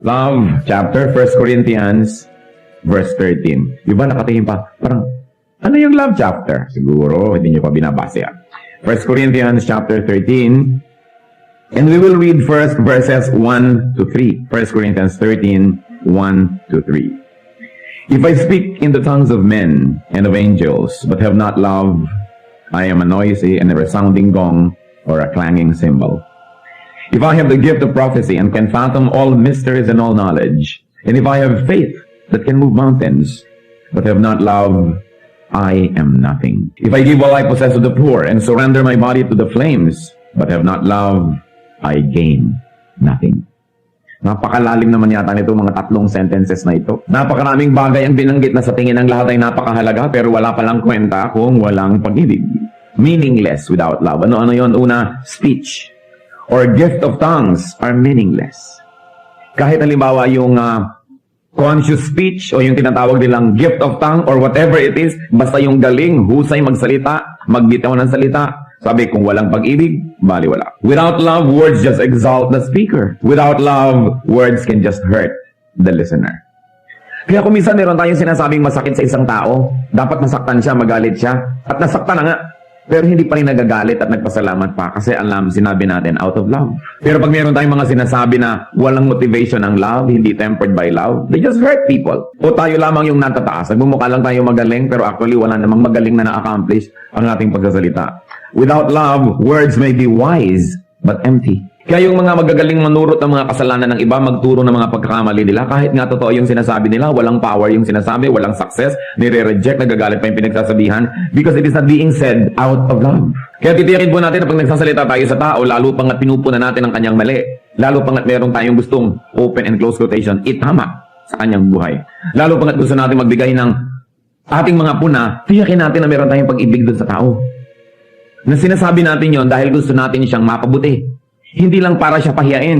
Love chapter, 1 Corinthians, verse 13. Di ba nakatingin pa? Parang, ano yung love chapter? Siguro, hindi nyo pa binabasa yan. 1 Corinthians chapter 13. And we will read first verses 1 to 3. 1 Corinthians 13, 1 to 3. If I speak in the tongues of men and of angels, but have not love, I am a noisy and a resounding gong or a clanging cymbal. If I have the gift of prophecy and can fathom all mysteries and all knowledge, and if I have faith that can move mountains, but have not love, I am nothing. If I give all I possess to the poor and surrender my body to the flames, but have not love, I gain nothing. Napakalalim naman yata nito mga tatlong sentences na ito. Napakaraming bagay ang binanggit na sa tingin ng lahat ay napakahalaga pero wala palang kwenta kung walang pag-ibig. Meaningless without love. Ano yon? Una, speech or gift of tongues are meaningless. Kahit halimbawa yung conscious speech o yung tinatawag nilang gift of tongue or whatever it is, basta yung galing, husay magsalita, magbitaw ng salita, sabi kung walang pag-ibig, baliwala. Without love, words just exalt the speaker. Without love, words can just hurt the listener. Kaya kung minsan meron tayong sinasabing masakit sa isang tao, dapat masaktan siya, magalit siya, at nasaktan na nga. Pero hindi pa rin nagagalit at nagpasalamat pa kasi alam, sinabi natin out of love. Pero pag meron tayong mga sinasabi na walang motivation ang love, hindi tempered by love, they just hurt people. O tayo lamang yung natataas. Nagmumukha lang tayo magaling pero actually wala namang magaling na na-accomplish ang ating pagsasalita. Without love, words may be wise but empty. Kaya yung mga magagaling manurot ng mga kasalanan ng iba, magturo ng mga pagkakamali nila, kahit nga totoo yung sinasabi nila, walang power yung sinasabi, walang success, nire-reject, nagagalit pa yung pinagsasabihan because it is not being said out of love. Kaya titiyakin po natin na pag nagsasalita tayo sa tao, lalo pang at pinupuna natin ang kanyang mali, lalo pang at meron tayong gustong open and close quotation, itama sa kanyang buhay. Lalo pang at gusto natin magbigay ng ating mga puna, tiyakin natin na meron tayong pag-ibig dun sa tao. Na sinasabi natin yon dahil gusto natin siyang mapabuti. Hindi lang para siya pahiyain.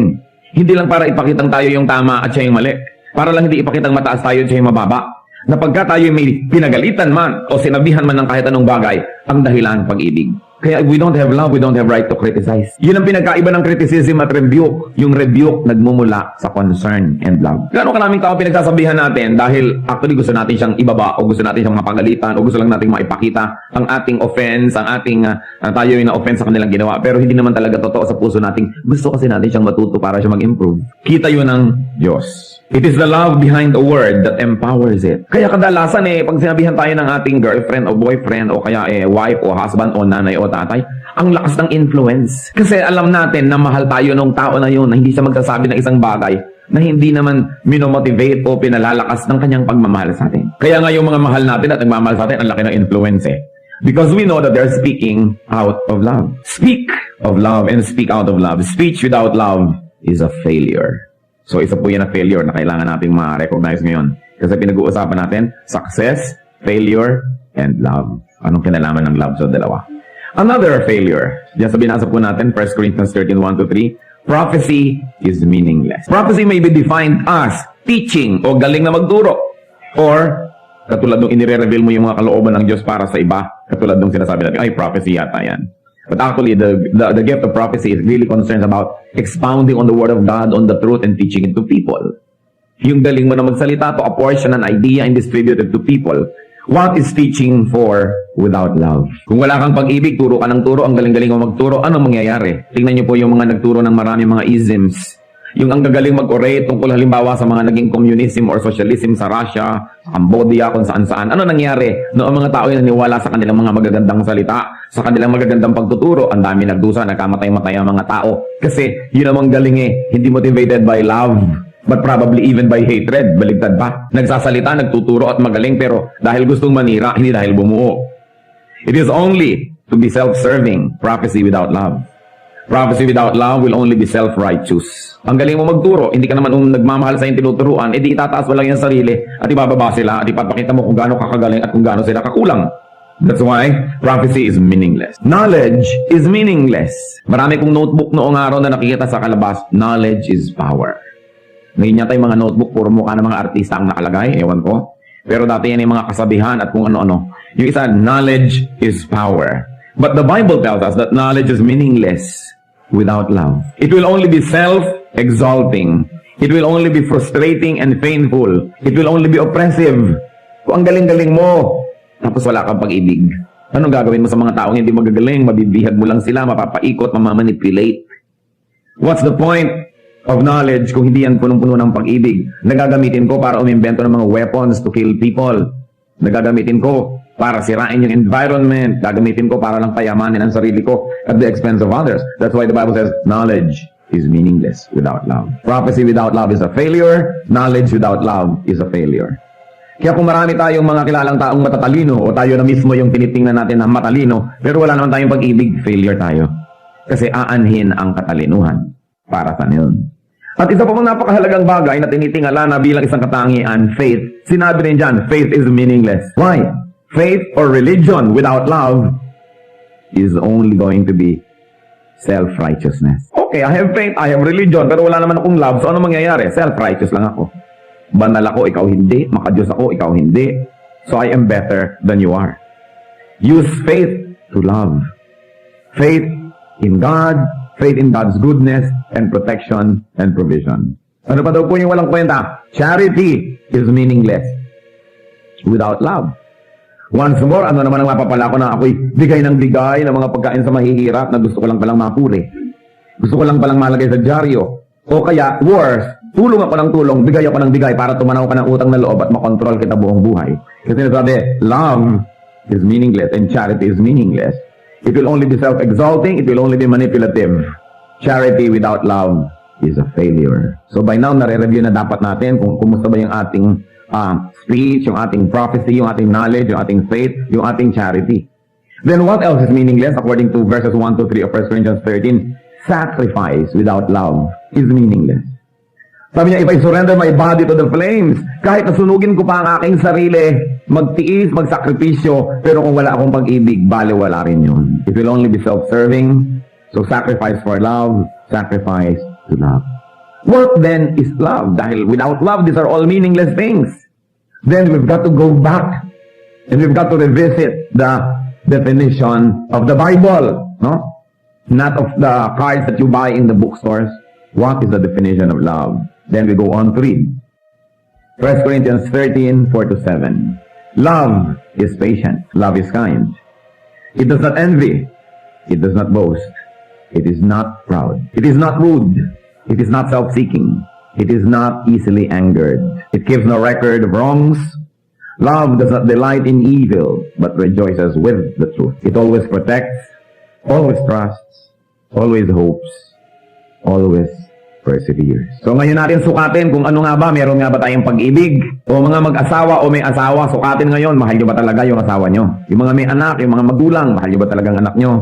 Hindi lang para ipakitang tayo yung tama at siya yung mali. Para lang hindi ipakitang mataas tayo at siya yung mababa. Na pagka tayo may pinagalitan man o sinabihan man ng kahit anong bagay, ang dahilan pag-ibig. Kaya if we don't have love, we don't have right to criticize. Yun ang pinagkaiba ng criticism at rebuke. Yung rebuke nagmumula sa concern and love. Gano'ng karaming tao pinagsasabihan natin dahil actually gusto natin siyang ibaba o gusto natin siyang mapagalitan o gusto lang natin maipakita ang ating offense, ang ating tayo yung na-offense sa kanilang ginawa. Pero hindi naman talaga totoo sa puso natin. Gusto kasi natin siyang matuto para siya mag-improve. Kita yun ng Diyos. It is the love behind the word that empowers it. Kaya kadalasan pag sinabihan tayo ng ating girlfriend o boyfriend o kaya wife o husband o nanay o tatay, ang lakas ng influence. Kasi alam natin na mahal tayo ng tao na yun, na hindi siya magsasabi ng isang bagay na hindi naman minomotivate o pinalalakas ng kanyang pagmamahal sa atin. Kaya nga yung mga mahal natin at nagmamahal sa atin, ang laki ng influence Because we know that they're speaking out of love. Speak of love and speak out of love. Speech without love is a failure. So isa po yan na failure na kailangan nating ma-recognize ngayon. Kasi pinag-uusapan natin, success, failure, and love. Anong kinalaman ng love sa dalawa? Another failure. Diyan sa binasa po natin, 1 Corinthians 13, 1-3. Prophecy is meaningless. Prophecy may be defined as teaching o galing na magturo. Or, katulad nung inire-reveal mo yung mga kalooban ng Diyos para sa iba. Katulad nung sinasabi natin, ay, prophecy yata yan. But actually, the gift of prophecy is really concerned about expounding on the Word of God, on the truth, and teaching it to people. Yung galing mo na magsalita to apportion an idea and distribute it to people. What is teaching for without love? Kung wala kang pag-ibig, turo ka ng turo, ang galing-galing mo magturo, ano mangyayari? Tingnan niyo po yung mga nagturo ng marami mga isms. Yung ang gagaling mag-orate tungkol halimbawa sa mga naging communism or socialism sa Russia, Cambodia, kung saan-saan. Ano nangyari? Noong mga tao yung naniwala sa kanilang mga magagandang salita, sa kanilang magagandang pagtuturo, ang dami nagdusa, nagkamatay-matay ang mga tao. Kasi yun namang galing hindi motivated by love, but probably even by hatred. Baligtad pa. Nagsasalita, nagtuturo at magaling, pero dahil gustong manira, hindi dahil bumuo. It is only to be self-serving, prophecy without love. Prophecy without love will only be self-righteous. Ang galing mo magturo, hindi ka naman nagmamahal sa yung tinuturuan, edi itataas mo lang yung sarili at ibababa sila at ipapakita mo kung gaano kakagaling at kung gaano sila kakulang. That's why prophecy is meaningless. Knowledge is meaningless. Marami kong notebook noong araw na nakikita sa kalabas. Knowledge is power. Ngayon yata yung mga notebook, puro mukha ng mga artista ang nakalagay, ewan ko. Pero dati yan yung mga kasabihan at kung ano-ano. Yung isa, knowledge is power. But the Bible tells us that knowledge is meaningless without love. It will only be self-exalting It will only be frustrating and painful. It will only be oppressive. Kung ang galing-galing mo, tapos wala kang pag-ibig, anong gagawin mo sa mga taong hindi magagaling? Mabibihag mo lang sila, mapapaikot, mamamanipulate. What's the point of knowledge kung hindi yan punong-puno ng pag-ibig? Nagagamitin ko para umimbento ng mga weapons to kill people. Nagagamitin ko para sirain yung environment. Gagamitin ko para lang payamanin ang sarili ko at the expense of others. That's why the Bible says, knowledge is meaningless without love. Prophecy without love is a failure. Knowledge without love is a failure. Kaya kung marami tayong mga kilalang taong matatalino o tayo na mismo yung tinitingnan natin na matalino, pero wala naman tayong pag-ibig, failure tayo. Kasi aanhin ang katalinuhan para sa yun. At isa pa pang napakahalagang bagay na tinitingala na bilang isang katangian, faith. Sinabi rin dyan, faith is meaningless. Why? Faith or religion without love is only going to be self-righteousness. Okay, I have faith, I have religion, pero wala naman akong love, so ano mangyayari? Self-righteous lang ako. Banal ako, ikaw hindi. Makadiyos ako, ikaw hindi. So I am better than you are. Use faith to love. Faith in God, faith in God's goodness and protection and provision. Ano pa daw po yung walang kwenta? Charity is meaningless without love. Once more, ano naman ang mapapala ko na ako'y bigay ng mga pagkain sa mahihirap na gusto ko lang palang mapuri. Gusto ko lang palang malagay sa dyaryo. O kaya, worse, tulong ako ng tulong, bigay ako ng bigay para tumanaw ka ng utang na loob at makontrol kita buong buhay. Kasi nasabi, love is meaningless and charity is meaningless. It will only be self-exalting, it will only be manipulative. Charity without love is a failure. So by now, nare-review na dapat natin kung kumusta ba yung ating speech, yung ating prophecy, yung ating knowledge, yung ating faith, yung ating charity. Then what else is meaningless? According to verses 1 to 3 of 1 Corinthians 13, sacrifice without love is meaningless. Sabi niya, if I surrender my body to the flames, kahit nasunugin ko pa ang aking sarili, magtiis, magsakripisyo, pero kung wala akong pag-ibig, bale wala rin yun. It will only be self-serving, so sacrifice for love, sacrifice to love. What then is love? Dahil without love, these are all meaningless things. Then we've got to go back and we've got to revisit the definition of the Bible, no? Not of the cards that you buy in the bookstores. What is the definition of love? Then we go on to read. 1 Corinthians 13, 4-7. Love is patient. Love is kind. It does not envy. It does not boast. It is not proud. It is not rude. It is not self-seeking. It is not easily angered. It keeps no record of wrongs. Love does not delight in evil, but rejoices with the truth. It always protects, always trusts, always hopes, always perseveres. So ngayon natin sukatin kung ano nga ba, meron nga ba tayong pag-ibig? O mga mag-asawa o may asawa, sukatin ngayon, mahal nyo ba talaga yung asawa nyo? Yung mga may anak, yung mga magulang, mahal nyo ba talagang anak nyo?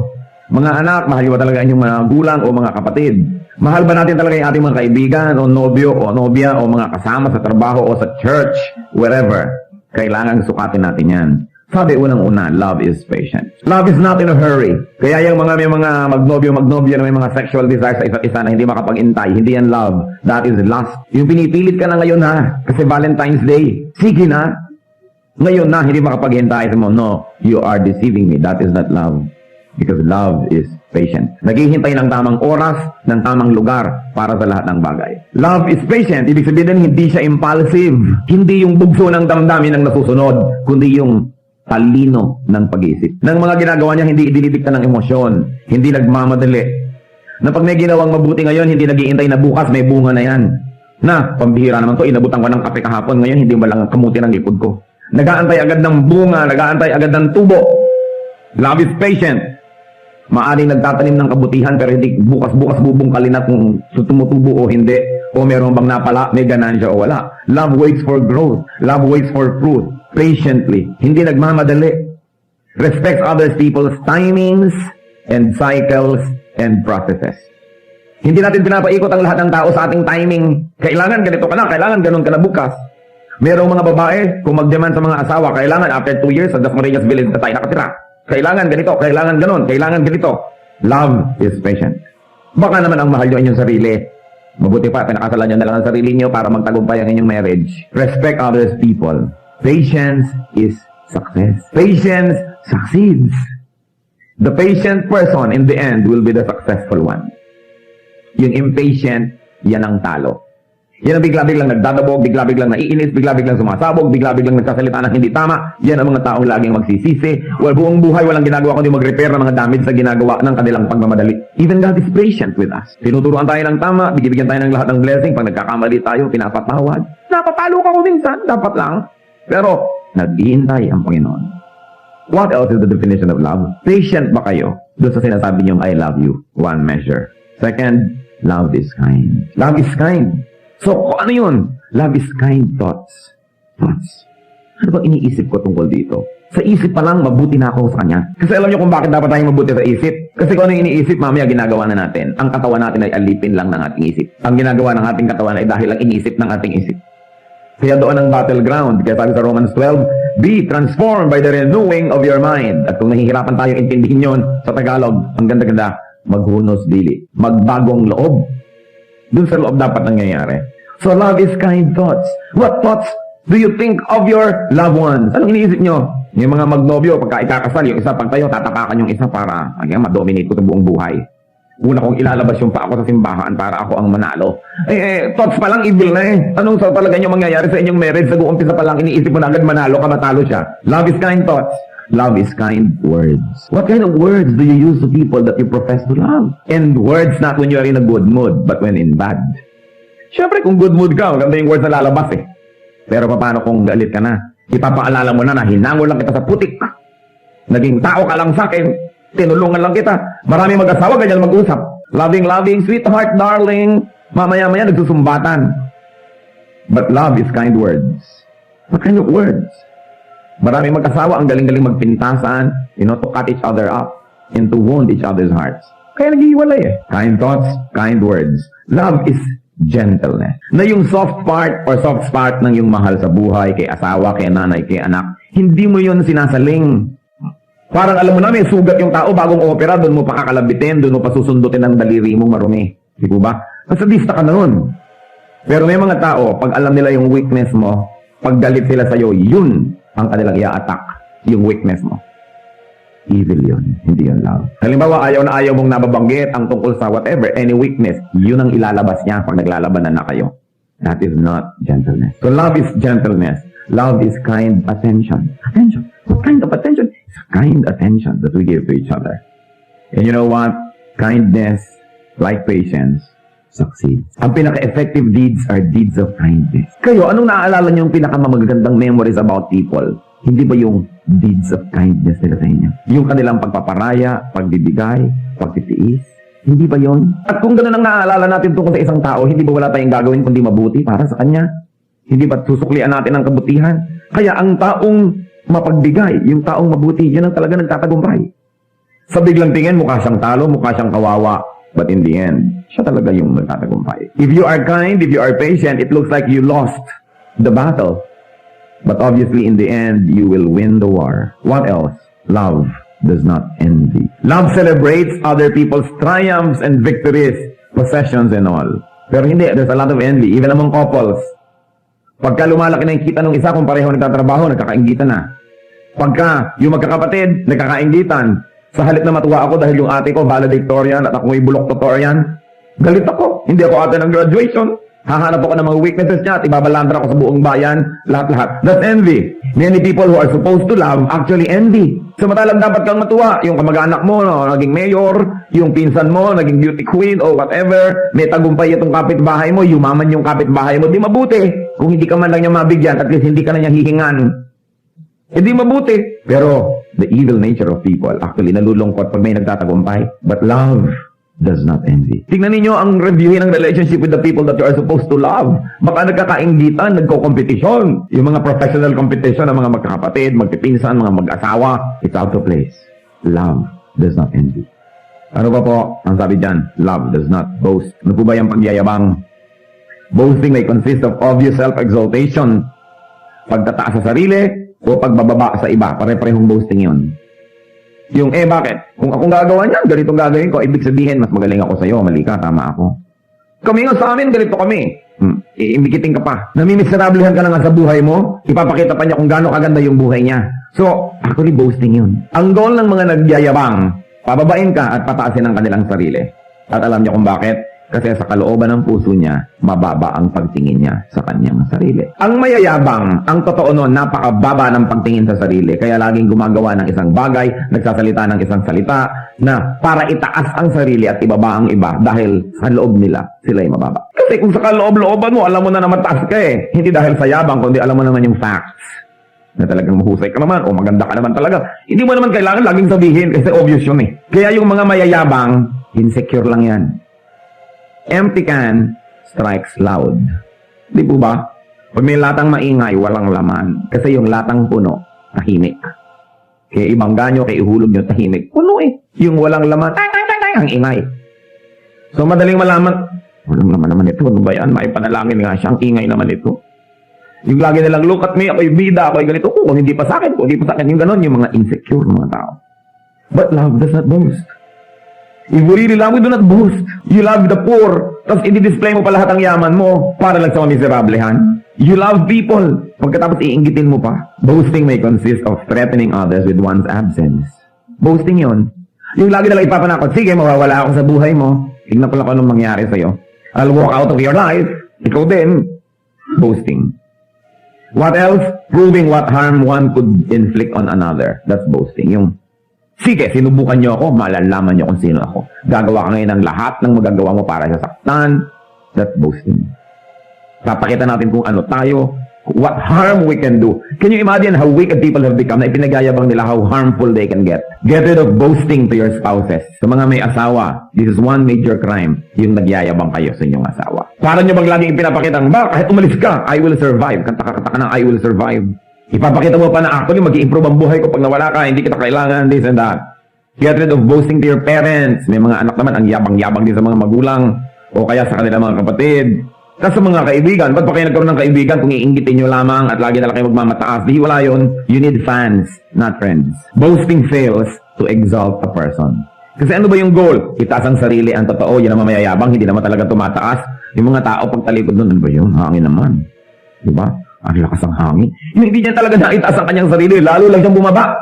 Mga anak, mahal nyo ba talaga inyong mga magulang o mga kapatid? Mahal ba natin talaga yung ating mga kaibigan o nobyo o nobya o mga kasama sa trabaho o sa church, wherever? Kailangan sukatin natin yan. Sabi unang-una, love is patient. Love is not in a hurry. Kaya yung mga may mga magnobyo na may mga sexual desires sa isa't isa na hindi makapag-intay, hindi yan love. That is lust. Yung pinipilit ka na ngayon ha, kasi Valentine's Day. Sige na. Ngayon na, hindi makapag-intay mo. No, you are deceiving me. That is not love. Because love is patient. Naghihintay ng tamang oras, ng tamang lugar para sa lahat ng bagay. Love is patient. Ibig sabihin hindi siya impulsive. Hindi yung bugso ng damdamin ang nasusunod, kundi yung talino ng pag-iisip. Nang mga ginagawa niya, hindi idinidikta ng emosyon. Hindi nagmamadali. Na pag may ginawang mabuti ngayon, hindi nag-iintay na bukas may bunga na yan. Na, pambihira naman to, inabutan ko ng kape kahapon, ngayon hindi ba lang kamuti ng likod ko. Nag-aantay agad ng bunga, nag-aantay agad ng tubo. Love is patient. Maaring nagtatanim ng kabutihan pero hindi bukas-bukas bubungkalin na kung tumutubo o hindi. O meron bang napala, may ganansya o wala. Love waits for growth. Love waits for fruit. Patiently. Hindi nagmamadali. Respects others people's timings and cycles and processes. Hindi natin pinapaikot ang lahat ng tao sa ating timing. Kailangan ganito ka na, kailangan ganun ka na bukas. Merong mga babae, kung mag-demand sa mga asawa, kailangan after 2 years, sa Dasmariñas Village na tayo nakatira. Kailangan ganito, kailangan ganun, kailangan ganito. Love is patient. Baka naman ang mahal nyo inyong sarili. Mabuti pa, pinakasalan nyo na lang ang sarili nyo para magtagumpay ang inyong marriage. Respect others people. Patience is success. Patience succeeds. The patient person in the end will be the successful one. Yung impatient, yan ang talo. Yan ang bigla-biglang nagdadabog, bigla-biglang naiinis, bigla-biglang sumasabog, bigla-biglang nagsasalita ng hindi tama. Yan ang mga taong laging magsisisi. Buong buhay walang ginagawa kundi mag-repair ng mga damage sa ginagawa ng kanilang pagmamadali. Even God is patient with us. Tinuturuan tayo ng tama, bigyan tayo ng lahat ng blessing. Pag nagkakamali tayo, pinapatawad. Napapalo ka ko minsan, dapat lang. Pero, naghihintay ang Panginoon. What else is the definition of love? Patient ba kayo doon sa sinasabi niyong I love you? One measure. Second, love is kind. Love is kind. So, ano yun? Love is kind thoughts. Thoughts. Ano ba iniisip ko tungkol dito? Sa isip pa lang, mabuti na ako sa kanya. Kasi alam niyo kung bakit dapat tayong mabuti sa isip? Kasi kung ano yung iniisip, mamaya ginagawa na natin. Ang katawan natin ay alipin lang ng ating isip. Ang ginagawa ng ating katawan ay dahil lang iniisip ng ating isip. Kaya doon ang battleground. Kaya sabi sa Romans 12, be transformed by the renewing of your mind. At kung nahihirapan tayong intindihin yon sa Tagalog, ang ganda-ganda, maghunos dili. Magbagong loob. Doon sa loob dapat nangyayari. So love is kind thoughts. What thoughts do you think of your loved ones? Anong iniisip nyo? Yung mga magnobyo, pagka ikakasal, yung isa pag tayo, tatapakan yung isa para ma-dominate ko sa buong buhay. Una kong ilalabas yung pa ako sa simbahan para ako ang manalo. Thoughts pa lang evil na eh. Anong sa talaga nyo mangyayari sa inyong marriage? Nag-uumpisa pa lang, iniisip mo na agad manalo ka, matalo siya. Love is kind thoughts. Love is kind words. What kind of words do you use to people that you profess to love? And words not when you are in a good mood, but when in bad. Siyempre, kung good mood ka, maganda yung words na lalabas eh. Pero paano kung galit ka na? Ipapaalala mo na hinango lang kita sa putik. Naging tao ka lang sa akin. Tinulungan lang kita. Maraming mag-asawa, ganyan mag-usap. Loving, sweetheart, darling. Mamaya-maya nagsusumbatan. But love is kind words. What kind of words? Maraming mag-asawa, ang galing-galing magpintasan, to cut each other up and to wound each other's hearts. Kaya naghihiwalay eh. Kind thoughts, kind words. Love is gentleness. Na yung soft part or soft spot ng yung mahal sa buhay, kay asawa, kay nanay, kay anak, hindi mo yun sinasaling. Parang alam mo na, may sugat yung tao, bagong opera, doon mo pa kakalabitin, doon mo pa susundutin ang daliri mong marumi. Di ba? Masadista ka na nun. Pero may mga tao, pag alam nila yung weakness mo, pag galit sila sa'yo, yun ang kanilang i-attack, yung weakness mo. Evil yun, hindi yun love. Halimbawa, ayaw na ayaw mong nababanggit ang tungkol sa whatever, any weakness, yun ang ilalabas niya pag naglalabanan na kayo. That is not gentleness. So love is gentleness. Love is kind attention. Attention. What kind of attention? It's kind attention that we give to each other. And you know what? Kindness, like patience, succeeds. Ang pinaka-effective deeds are deeds of kindness. Kayo, anong naaalala niyo yung pinaka-magagandang memories about people? Hindi ba yung deeds of kindness nila sa inyo? Yung kanilang pagpaparaya, pagbibigay, pagtitiis? Hindi ba yon? At kung gano'n ang naaalala natin tungkol sa isang tao, hindi ba wala tayong gagawin kundi mabuti para sa kanya? Hindi ba susuklian natin ang kabutihan? Kaya ang taong mapagbigay, yung taong mabuti, yun ang talaga nagtatagumpay. Sa biglang tingin, mukha siyang talo, mukha siyang kawawa. But in the end, siya talaga yung nagtatagumpay. If you are kind, if you are patient, it looks like you lost the battle. But obviously, in the end, you will win the war. What else? Love does not envy. Love celebrates other people's triumphs and victories, possessions and all. Pero hindi, there's a lot of envy, even among couples. Pagka lumalaki na yung kita ng isa, kung pareho nagtatrabaho, nagkakaingitan na. Pagka yung magkakapatid, nagkakaingitan, sa halip na matuwa ako dahil yung ate ko valedictorian at ako may bulok-totorian, galit ako. Hindi ako ate ng graduation. Hahanap ako ng mga weaknesses niya at ibabalandra ako sa buong bayan, lahat-lahat. That's envy. Many people who are supposed to love actually envy. Samantalang dapat kang matuwa. Yung kamag-anak mo, naging mayor, yung pinsan mo, naging beauty queen, or whatever. May tagumpay itong kapitbahay mo, yumaman yung kapitbahay mo. Di mabuti. Kung hindi ka man lang niya mabigyan, at least hindi ka na niya hihingan. Hindi mabuti. Pero the evil nature of people, actually nalulungkot pag may nagtatagumpay. But love does not envy. Tingnan ninyo ang reviewin ng relationship with the people that you are supposed to love. Baka nagkakaingitan, nagko-competition. Yung mga professional competition ng mga magkakapatid, magpipinsan, mga mag-asawa, it's out of place. Love does not envy. Ano ba po ang sabi dyan? Love does not boast. Ano po ba yung pagyayabang? Boasting may consist of obvious self-exaltation. Pagtataas sa sarili o pagbababa sa iba. Pare-parehong boasting yun. Yung, bakit? Kung akong gagawa niyan, ganitong gagawin ko, ibig sabihin, mas magaling ako sa'yo, mali ka, tama ako. Kami nga sa amin, ganito kami. Iimbikitin ka pa. Namimiserablehan ka na nga sa buhay mo, ipapakita pa niya kung gaano kaganda yung buhay niya. So, actually, boasting yun. Ang goal ng mga nagyayabang, pababain ka at pataasin ang kanilang sarili. At alam niyo kung bakit? Kasi sa kalooban ng puso niya, mababa ang pagtingin niya sa kanyang sarili. Ang mayayabang, ang totoo noon, napakababa ng pagtingin sa sarili. Kaya laging gumagawa ng isang bagay, nagsasalita ng isang salita, na para itaas ang sarili at ibaba ang iba dahil sa loob nila, sila ay mababa. Kasi kung sa kaloob-looban mo, alam mo na mataas ka eh. Hindi dahil sa yabang, kundi alam mo naman yung facts. Na talagang mahusay ka naman o maganda ka naman talaga. Hindi mo naman kailangan laging sabihin kasi obvious yun eh. Kaya yung mga mayayabang, insecure lang yan. Empty can strikes loud. Di po ba? Pag may latang maingay, walang laman. Kasi yung latang puno, tahimik. Kaya ibangga nyo, kaya ihulog nyo, tahimik. Puno eh. Yung walang laman, ang ingay. So madaling malaman, walang laman naman ito. Ano ba yan? May panalangin nga siya. Ang ingay naman ito. Yung lagi nilang, look at me, ako'y bida, ako'y ganito. Kung hindi pa sa akin, kung hindi pa sa akin. Yung ganon, yung mga insecure mga tao. But love does not boast. If you really love, you do not boast. You love the poor. Tapos i-display mo pa lahat ang yaman mo para lang sa miserablehan. You love people. Pagkatapos iinggitin mo pa. Boasting may consist of threatening others with one's absence. Boasting yon. Yung lagi nalang ipapanakot, sige, mawawala ako sa buhay mo. Tignan ko lang kung anong mangyari sa'yo. I'll walk out of your life. Ikaw din. Boasting. What else? Proving what harm one could inflict on another. That's boasting. Yung sige, sinubukan nyo ako, malalaman nyo kung sino ako. Gagawa ka ngayon ng lahat ng magagawa mo para sa saktan. That's boasting. Papakita natin kung ano tayo, what harm we can do. Can you imagine how wicked people have become na ipinagayabang nila how harmful they can get? Get rid of boasting to your spouses. Sa mga may asawa, this is one major crime, yung nagyayabang kayo sa inyong asawa. Para nyo bang laging ipinapakitang, ba, kahit umalis ka, I will survive. Kanta ka ng I will survive. Ipapakita mo pa na actually mag-i-improve ang buhay ko pag nawala ka, hindi kita kailangan, this and that. Get rid of boasting to your parents. May mga anak naman ang yabang-yabang din sa mga magulang o kaya sa kanilang mga kapatid. Tapos sa mga kaibigan, ba't pa kayo nagkaroon ng kaibigan kung iinggitin nyo lamang at lagi na lang kayo magmamataas? Di wala yun. You need fans, not friends. Boasting fails to exalt a person. Kasi ano ba yung goal? Itaas ang sarili, ang totoo, yun naman mayayabang, hindi naman talaga tumataas. Yung mga tao pagtalikod doon, ano ba yun? Hangin naman. Diba? Ang lakas ang hangin. Yung hindi niya talaga naitaas ang kanyang sarili, lalo lang siyang bumaba.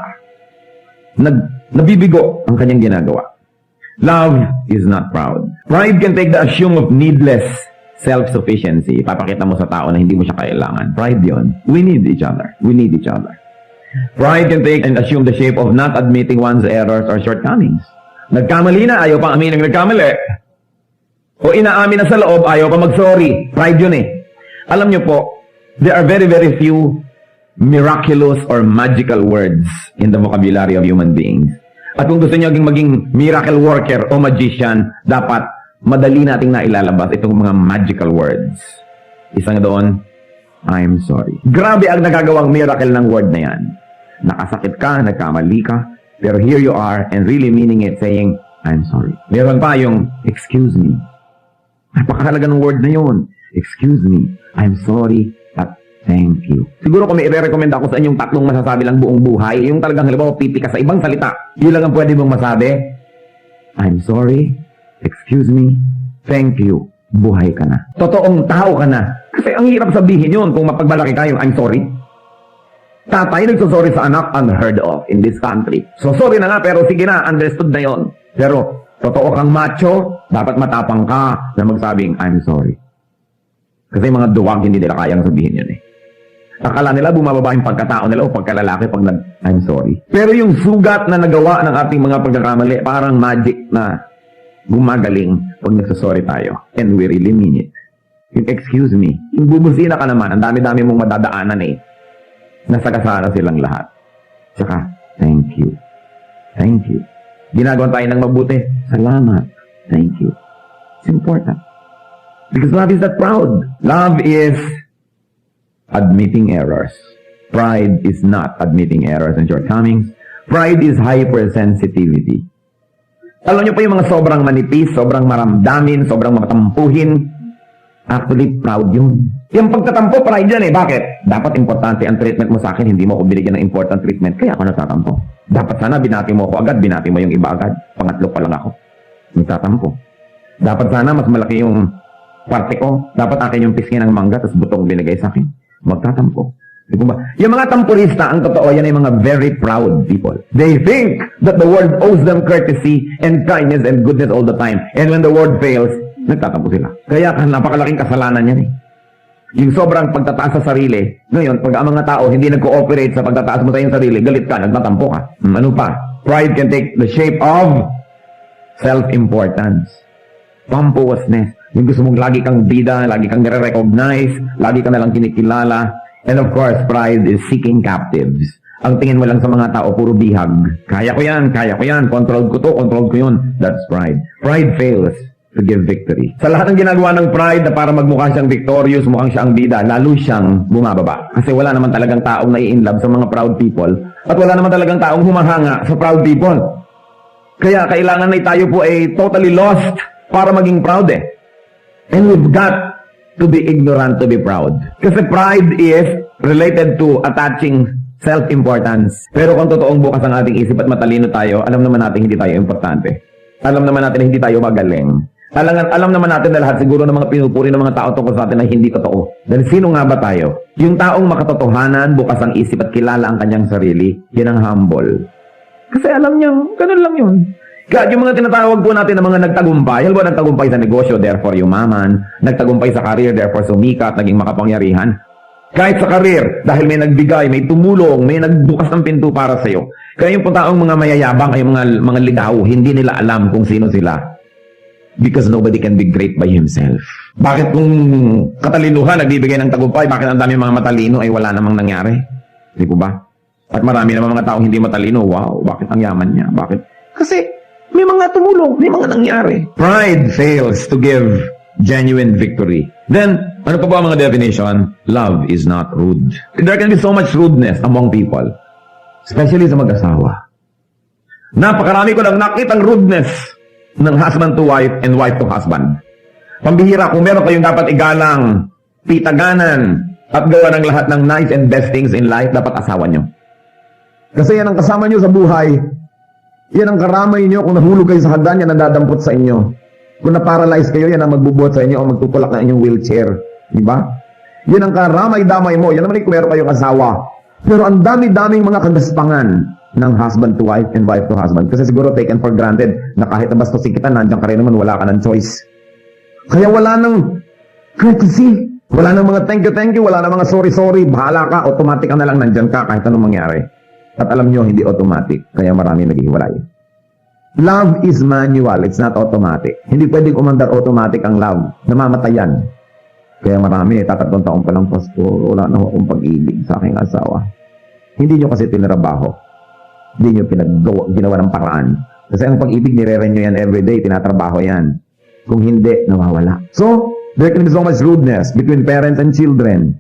Nabibigo ang kanyang ginagawa. Love is not proud. Pride can take the assume of needless self-sufficiency. Papakita mo sa tao na hindi mo siya kailangan. Pride yun. We need each other. We need each other. Pride can take and assume the shape of not admitting one's errors or shortcomings. Nagkamali na, ayaw pang aminin ng nagkamali. O inaamin na sa loob, ayaw pa mag-sorry. Pride yun eh. Alam nyo po, there are very, very few miraculous or magical words in the vocabulary of human beings. At kung gusto nyo maging miracle worker o magician, dapat madali nating nailalabas itong mga magical words. Isang doon, I'm sorry. Grabe ang nagagawang miracle ng word na yan. Nakasakit ka, nagkamali ka, pero here you are and really meaning it, saying, I'm sorry. Meron pa yung, excuse me. Napakahalaga ng word na yun. Excuse me, I'm sorry, at thank you. Siguro kung may i-recommend ako sa inyong tatlong masasabi lang buong buhay, yung talagang halimbawa pipi ka sa ibang salita, yun lang ang pwede mong masabi, I'm sorry, excuse me, thank you, buhay ka na. Totoong tao ka na. Kasi ang hirap sabihin yun kung mapagmalaki kayo, I'm sorry. Tatay nagsosorry sa anak, unheard of in this country. So sorry na nga, pero sige na, understood na yon. Pero totoo kang macho, dapat matapang ka na magsabing, I'm sorry. Kasi mga duwag hindi nila kayang sabihin yun eh. Akala nila bumababa yung pagkatao nila o pagkalalaki pag I'm sorry. Pero yung sugat na nagawa ng ating mga pagkakamali, parang magic na gumagaling pag nagsasorry tayo. And we really mean it. Yung excuse me, yung bubusina ka naman, ang dami-dami mong madadaanan eh. Nasakasara silang lahat. Tsaka, thank you. Thank you. Ginagawa tayo ng mabuti. Salamat. Thank you. It's important. Because love is not proud. Love is admitting errors. Pride is not admitting errors and shortcomings. Pride is hypersensitivity. Alam niyo pa yung mga sobrang manipis, sobrang maramdamin, sobrang matampuhin. Actually, proud yun. Yung pagtatampo, pride yan eh. Bakit? Dapat importante ang treatment mo sa akin, hindi mo ako binigyan ng important treatment, kaya ako nagtatampo. Dapat sana binati mo ako agad, binati mo yung iba agad. Pangatlo pa lang ako. Nagtatampo. Dapat sana mas malaki yung parte ko. Dapat akin yung pisngi ng mangga, tapos butong binigay sa akin. Magtatampo. Yung mga tampurista, ang totoo, yan ay mga very proud people. They think that the world owes them courtesy and kindness and goodness all the time. And when the world fails, nagtatampo sila. Kaya napakalaking kasalanan yan eh. Yung sobrang pagtataas sa sarili, ngayon, pag ang mga tao hindi nag-cooperate sa pagtataas mo sa iyong sarili, galit ka, nagtatampo ka. Ano pa? Pride can take the shape of self-importance. Pompousness. Yung gusto mong lagi kang bida, lagi kang nire-recognize, lagi ka nalang kinikilala. And of course, pride is seeking captives. Ang tingin mo lang sa mga tao, puro bihag. Kaya ko yan, controlled ko to, controlled ko yun. That's pride. Pride fails to give victory. Sa lahat ng ginagawa ng pride na para magmukha siyang victorious, mukhang siya ang bida, lalo siyang bumababa. Kasi wala naman talagang taong nai-inlove sa mga proud people at wala naman talagang taong humahanga sa proud people. Kaya kailangan na tayo po ay totally lost para maging proud eh. And we've got to be ignorant to be proud. Kasi pride is related to attaching self-importance. Pero kung totoong bukas ang ating isip at matalino tayo, alam naman natin hindi tayo importante. Alam naman natin hindi tayo magaling. Alam naman natin na lahat siguro ng mga pinupuri ng mga tao tungkol sa atin ay hindi totoo. Dahil sino nga ba tayo? Yung taong makatotohanan, bukas ang isip at kilala ang kanyang sarili, yan ang humble. Kasi alam niya, ganun lang yun. Kaya yung mga tinatawag po natin ng mga nagtagumpay, halimbawa nagtagumpay sa negosyo, therefore yumaman, nagtagumpay sa career, therefore sumikat, naging makapangyarihan. Kahit sa career, dahil may nagbigay, may tumulong, may nagbukas ng pinto para sa iyo. Kaya yung taong mga mayayabang ay mga ligaw, hindi nila alam kung sino sila. Because nobody can be great by himself. Bakit kung katalinuhan nagbibigay ng tagumpay, bakit ang dami mga matalino ay wala namang nangyari? Di po ba? At marami naman mga taong hindi matalino, wow, bakit ang yaman niya? Bakit? Kasi may mga tumulong, may mga nangyari. Pride fails to give genuine victory. Then, ano pa ba ang mga definition? Love is not rude. There can be so much rudeness among people. Especially sa mag-asawa. Napakarami ko nang nakitang rudeness ng husband to wife and wife to husband. Pambihira, kung meron kayong dapat igalang, pitaganan, at gawa ng lahat ng nice and best things in life, dapat asawa nyo. Kasi yan ang kasama nyo sa buhay. Yan ang karamay nyo. Kung nahulog kayo sa hagdan, yan ang dadampot sa inyo. Kung na-paralyze kayo, yan ang magbubuhat sa inyo o magtutulak na inyong wheelchair. Diba? Yan ang karamay-damay mo. Yan naman kung meron kayong asawa. Pero ang dami-daming mga kagaspangan ng husband to wife and wife to husband. Kasi siguro taken for granted na kahit na bastusin kita, nandiyan ka rin naman, wala ka ng choice. Kaya wala nang courtesy. Wala nang mga thank you, wala nang mga sorry, bahala ka, automatic ka na lang nandiyan ka kahit anong mangyari. At alam nyo, hindi automatic. Kaya marami naghihiwalay. Love is manual, it's not automatic. Hindi pwedeng umandar automatic ang love. Namamatayan. Kaya marami, 3 taon pa lang, pastor, wala na akong pag-ibig sa aking asawa. Hindi nyo kasi tinrabaho. Hindi nyo ginawa ng paraan. Kasi ang pag-ibig, nire-renew yan everyday, tinatrabaho yan. Kung hindi, nawawala. So, there can be so much rudeness between parents and children.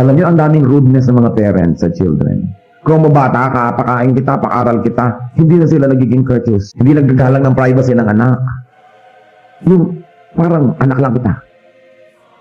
Alam nyo, ang daming rudeness ng mga parents sa children. Kung mabata ka, pakain kita, pakaral kita, hindi na sila nagiging courteous. Hindi nagagalang ng privacy ng anak. Yung parang anak lang kita.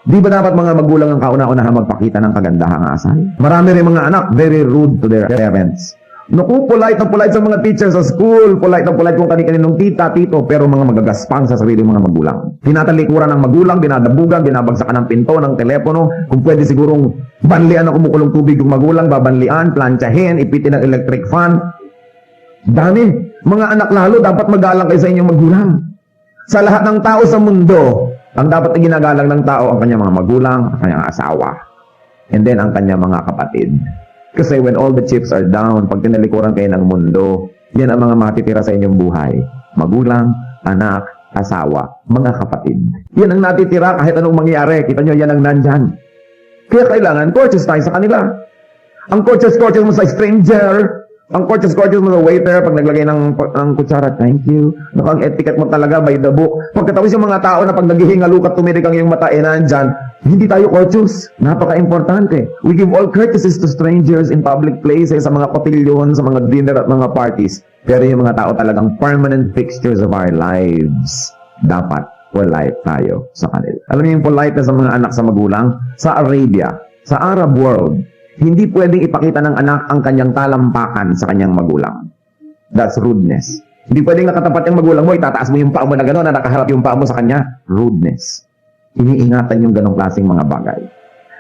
Di ba dapat mga magulang ang kauna-unahan magpakita ng kagandahang asal? Marami rin mga anak, very rude to their parents. Naku, polite na polite sa mga teachers sa school, polite na polite kung kani-kaninong tita, tito, pero mga magagaspang sa sarili mga magulang. Tinatalikuran ng magulang, binadabugan, binabagsakan ng pinto, ng telepono, kung pwede sigurong banlian na kumukulong tubig yung magulang, babanlian, plantsahin, ipitin ng electric fan. Dami. Mga anak lalo, dapat magalang kayo sa inyong magulang. Sa lahat ng tao sa mundo, ang dapat na ginagalang ng tao ang kanyang mga magulang, ang kanyang asawa, and then ang kanyang mga kapatid. Kasi when all the chips are down, pag tinalikuran kayo ng mundo, yan ang mga matitira sa inyong buhay. Magulang, anak, asawa, mga kapatid. Yan ang natitira kahit anong mangyari. Kita nyo, yan ang nandyan. Kaya kailangan, courteous tayo sa kanila. Ang courteous mo sa stranger, ang courteous mo sa waiter, pag naglagay ng kutsara, thank you. Ang etiquette mo talaga by the book. Pagkatapos yung mga tao na pag naghihingaluk at tumirik ang iyong mata, nandyan, hindi tayo courteous. Napaka-importante. We give all courtesies to strangers in public places, sa mga kotilyon, sa mga dinner at mga parties. Pero yung mga tao talagang permanent fixtures of our lives, dapat polite tayo sa kanila. Alam niyo yung politeness sa mga anak sa magulang? Sa Arabia, sa Arab world, hindi pwedeng ipakita ng anak ang kanyang talampakan sa kanyang magulang. That's rudeness. Hindi pwedeng nakatapat yung magulang mo, itataas mo yung paa mo na gano'n, na nakaharap yung paa mo sa kanya. Rudeness. Iniingatan yung ganong klaseng mga bagay.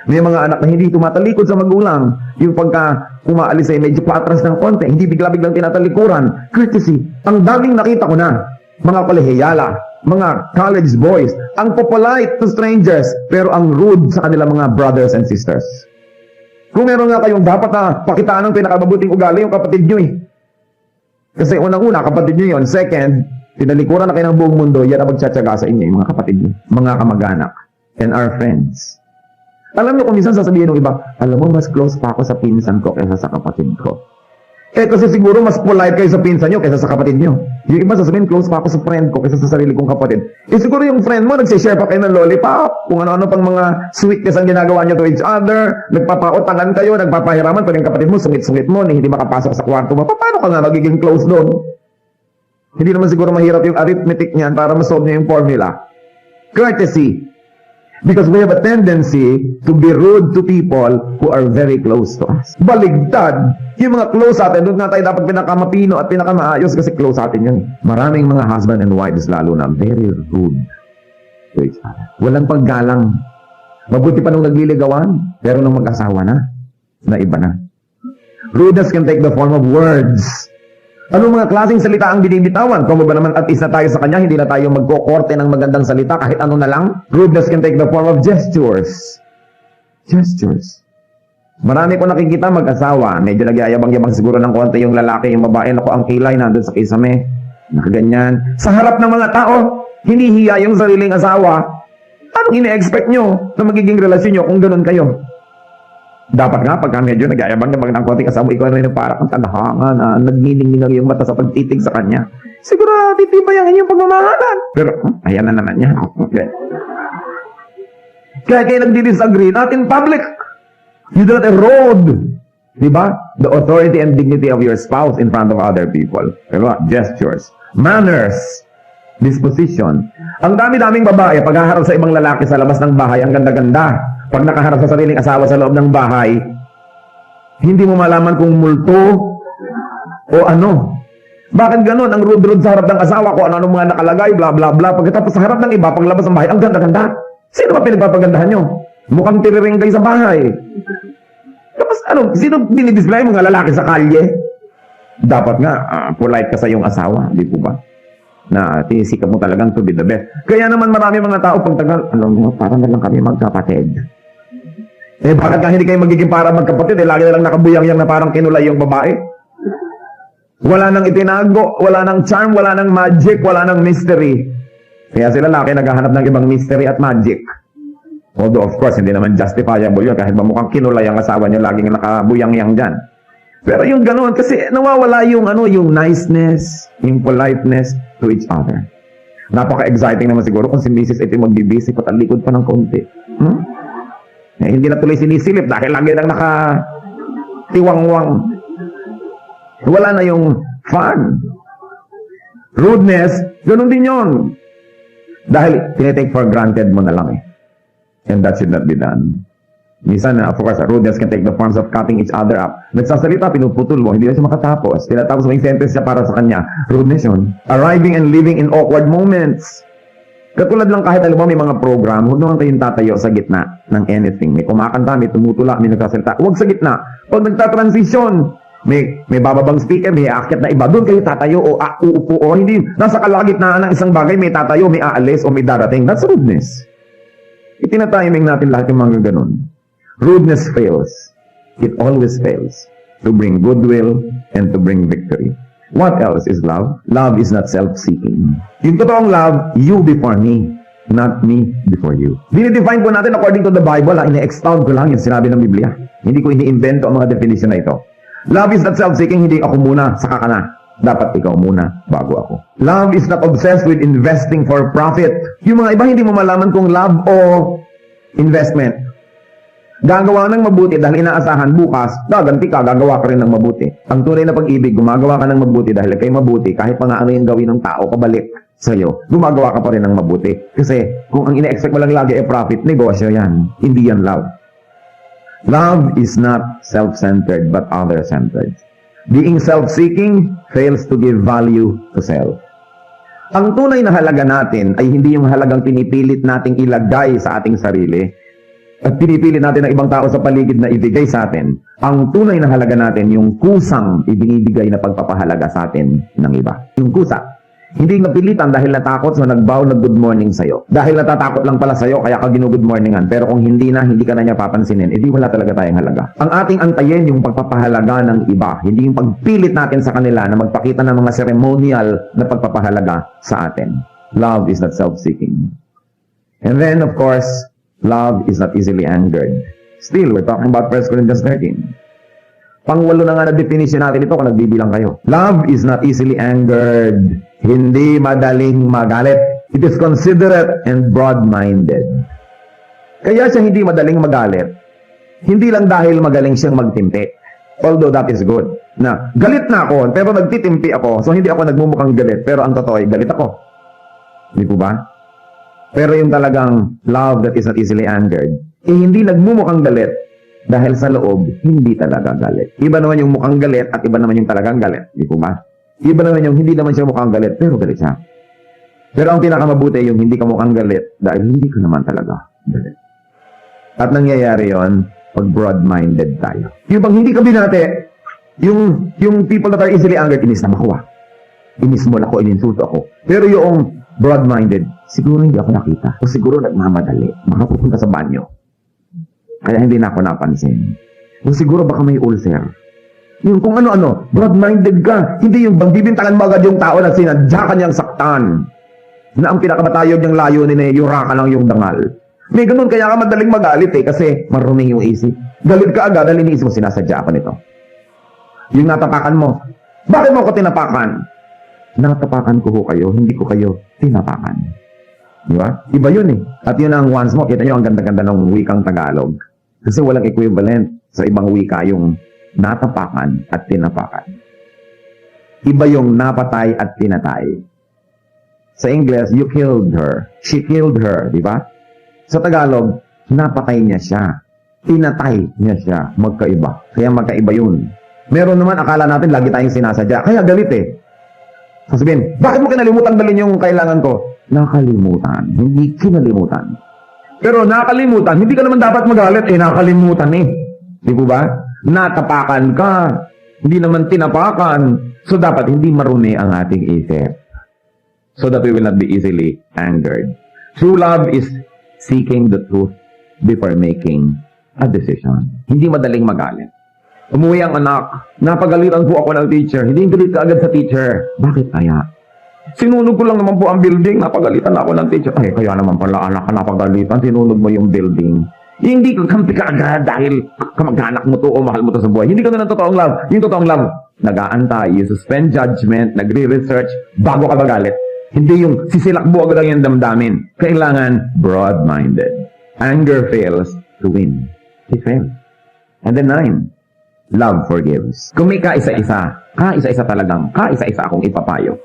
May mga anak na hindi tumatalikod sa magulang. Yung pagka umaalis ay medyo patras ng konti, hindi bigla-biglang tinatalikuran. Courtesy. Ang daming nakita ko na. mga kolehiyala, mga college boys, ang polite to strangers, pero ang rude sa kanilang mga brothers and sisters. Kung meron nga kayong dapat na pakitaan ng pinakamabuting ugali, yung kapatid nyo eh. Kasi unang-una, kapatid nyo yun. Second, tinalikuran na kayo ng buong mundo, yan ang magtsatsaga sa inyo, yung mga kapatid nyo, mga kamag-anak, and our friends. Alam nyo kung minsan sasabihin ng iba, alam mo, mas close pa ako sa pinsan ko kaysa sa kapatid ko. Eh kasi siguro mas polite kayo sa pinsan nyo kaysa sa kapatid nyo. Yung iba sasabihin, close pa ako sa friend ko kaysa sa sarili kong kapatid. Eh siguro yung friend mo, nagsishare pa kayo ng lollipop, kung ano-ano pang mga sweetness ang ginagawa nyo to each other, nagpapautangan kayo, nagpapahiraman, pag yung kapatid mo, sungit-sungit mo, hindi makapasok sa kwarto mo, paano ka nga magiging close doon? Hindi naman siguro mahirap yung arithmetic niyan para masolve niya yung formula. Courtesy. Because we have a tendency to be rude to people who are very close to us. Baligtad. Yung mga close sa atin, doon nga tayo dapat pinakamapino at pinakamaayos kasi close sa atin yan. Maraming mga husband and wives lalo na very rude to each other. Walang paggalang. Mabuti pa nung nagliligawan, pero nung mag-asawa na iba na. Rudeness can take the form of words. Anong mga klaseng salita ang binibitawan? Kung ba naman at is na tayo sa kanya, hindi na tayo magkokorte ng magandang salita kahit ano na lang. Rudeness can take the form of gestures. Gestures. Marami ko nakikita mag-asawa. Medyo nagyayabang-yabang siguro ng konti yung lalaki, yung babae. Naku, ang kilay nandun sa kisame. Nakaganyan. Sa harap ng mga tao, hinihiya yung sariling asawa. Anong ine-expect nyo na magiging relasyon nyo kung ganun kayo? Dapat nga, pagka medyo nagyayabang ng konti kasama, ikaw rin yung parang tadhanga na nagnining-ninang yung mata sa pagtitig sa kanya. Siguro, titibay ang inyong pagmamahalan. Pero, ayan na naman niya. Okay. Kaya kayo nagdi-disagree, not in public. You do not erode, diba? The authority and dignity of your spouse in front of other people. Diba? Gestures. Manners. Disposition. Ang dami-daming babae, paghaharap sa ibang lalaki sa labas ng bahay, ang ganda-ganda. Pag nakaharap sa sariling asawa sa loob ng bahay, hindi mo malaman kung multo o ano. Bakit ganun? Ang rude-rude sa harap ng asawa ko, ano-ano mga nakalagay, bla bla bla. Pagkatapos sa harap ng iba, paglabas ng bahay, ang ganda-ganda. Sino ba pinagpapagandahan nyo? Mukhang tiriring kayo sa bahay. Tapos ano, sino dinidisplay mga lalaki sa kalye? Dapat nga, polite ka sa iyong asawa, di po ba? Na tinisikap mo talagang to be the best. Kaya naman marami mga tao pag tagal, alam mo, parang na lang kami magkapatid. Eh bakit nga hindi kayo magiging para magkapatid? Eh lagi na lang nakabuyang-yang na parang kinulay yung babae. Wala nang itinago, wala nang charm, wala nang magic, wala nang mystery. Kaya sila laki naghahanap ng ibang mystery at magic. Although of course, hindi naman justifiable yun kahit mukhang kinulay ang asawa nyo, laging nakabuyang-yang dyan. Pero yung ganoon, kasi nawawala yung yung niceness, yung politeness to each other. Napaka-exciting naman siguro kung si Mrs. ito magbibisi at likod pa ng konti. Eh, hindi na tuloy sinisilip dahil lagi nang nakatiwangwang. Wala na yung fun. Rudeness, ganun din yun. Dahil tinitake for granted mo na lang eh. And that should not be done. Minsan, of course, rudeness can take the forms of cutting each other up. Nagsasalita, pinuputol mo, hindi na siya makatapos. Tinatapos mo yung sentence siya para sa kanya. Rudeness yun. Arriving and living in awkward moments. Katulad lang kahit alam mo may mga program, huwag naman kayong tatayo sa gitna ng anything. May kumakanta, may tumutula, may nagsasalita. Huwag sa gitna. Pag nagtatransition, may bababang speaker, may aakyat na iba. Doon kayo tatayo o uupo o hindi. Nasa kalagitnaan ng isang bagay, may tatayo, may aalis o may darating. That's rudeness. Itinatiming natin lahat yung mga ganun. Rudeness fails. It always fails to bring goodwill and to bring victory. What else is love? Love is not self-seeking. Yung totoong love, you before me, not me before you. Dinidefine po natin according to the Bible. Ine-expound ko lang yung sinabi ng Biblia. Hindi ko ini-invento ang mga definition na ito. Love is not self-seeking, hindi ako muna, saka ka na. Dapat ikaw muna, bago ako. Love is not obsessed with investing for profit. Yung mga iba, hindi mo malaman kung love o investment. Gagawa ng mabuti dahil inaasahan bukas, gaganti ka, gagawa ka rin ng mabuti. Ang tunay na pag-ibig, gumagawa ka ng mabuti dahil kay mabuti, kahit pa nga ano yung gawin ng tao, pabalik sa'yo, gumagawa ka pa rin ng mabuti. Kasi kung ang ina-expect mo lang lagi ay profit, negosyo yan. Hindi yan love. Love is not self-centered but other-centered. Being self-seeking fails to give value to self. Ang tunay na halaga natin ay hindi yung halagang pinipilit nating ilagay sa ating sarili, at pinipili natin ng ibang tao sa paligid na ibigay sa atin. Ang tunay na halaga natin, yung kusang ibinibigay na pagpapahalaga sa atin ng iba. Yung kusa. Hindi napilitan dahil natakot, so nag-vow na good morning sa'yo. Dahil natatakot lang pala sa'yo, kaya ka ginu-good morningan. Pero kung hindi ka na niya papansinin, edi wala talaga tayong halaga. Ang ating antayin yung pagpapahalaga ng iba, hindi yung pagpilit natin sa kanila na magpakita ng mga ceremonial na pagpapahalaga sa atin. Love is not self-seeking. And then, of course, love is not easily angered. Still, we're talking about 1 Corinthians 13. Pangwalo na nga na definition natin ito kung nagbibilang kayo. Love is not easily angered. Hindi madaling magalit. It is considerate and broad-minded. Kaya siya hindi madaling magalit. Hindi lang dahil magaling siyang magtimpi. Although that is good. Na, galit na ako, pero nagtitimpi ako. So hindi ako nagmumukhang galit. Pero ang totoo ay galit ako. Hindi po ba? Pero yung talagang love that is not easily angered, hindi nagmumukhang galit. Dahil sa loob, hindi talaga galit. Iba naman yung mukhang galit at iba naman yung talagang galit. Di po ba? Iba naman yung hindi naman siya mukhang galit, pero galit siya. Pero ang pinakamabuti yung hindi ka mukhang galit dahil hindi ka naman talaga galit. At nangyayari yon pag broad-minded tayo. Yung bang hindi ka binate, yung people that are easily angered, inis na makuha. Inis mo ako, ininsulto ako. Pero yung broad-minded, siguro hindi ako nakita. O siguro nagmamadali. Makapupunta sa banyo. Kaya hindi na ako napansin. O siguro baka may ulcer. Yung kung ano-ano, broad-minded ka. Hindi yung bang bibintangan mo agad yung tao na sinadya ka niyang saktan. Na ang pinakamatayog niyang layunin eh, yura ka lang yung dangal. May ganun, kaya ka madaling magalit eh, kasi marumi yung isip. Galit ka agad, dahil iniisip mo, sinasadya ako nito. Yung natapakan mo, bakit mo ako tinapakan? Natapakan ko kayo, hindi ko kayo tinapakan. Di ba? Iba yun eh. At yun ang once mo, kita nyo ang ganda-ganda ng wikang Tagalog. Kasi walang equivalent sa ibang wika yung natapakan at tinapakan. Iba yung napatay at tinatay. Sa English, you killed her. She killed her, di ba? Sa Tagalog, napatay niya siya. Tinatay niya siya. Magkaiba. Kaya magkaiba yun. Meron naman, akala natin lagi tayong sinasadya. Kaya galit eh. Sasabihin, bakit mo kinalimutan dalhin yung kailangan ko? Nakalimutan. Hindi kinalimutan. Pero nakalimutan, hindi ka naman dapat magalit. Nakalimutan eh. Di po ba? Natapakan ka. Hindi naman tinapakan. So dapat hindi marumi ang ating isip. So that we will not be easily angered. True love is seeking the truth before making a decision. Hindi madaling magalit. Umuwi ang anak. Napagalitan po ako ng teacher. Hindi galit ka agad sa teacher. Bakit kaya? Sinunog ko lang naman po ang building. Napagalitan ako ng teacher. Ay, kaya naman pala anak ka napagalitan. Sinunog mo yung building. Hindi ka kampi ka agad dahil kamag-anak mo to o mahal mo to sa buhay. Hindi ka na ng totoong love. Yung totoong love, nag-aantay, you suspend judgment, nagre-research, bago ka magalit. Hindi yung sisilakbo agad ang yung damdamin. Kailangan broad-minded. Anger fails to win. It fails. And then 9, love forgives. Kung may kaisa-isa akong ipapayo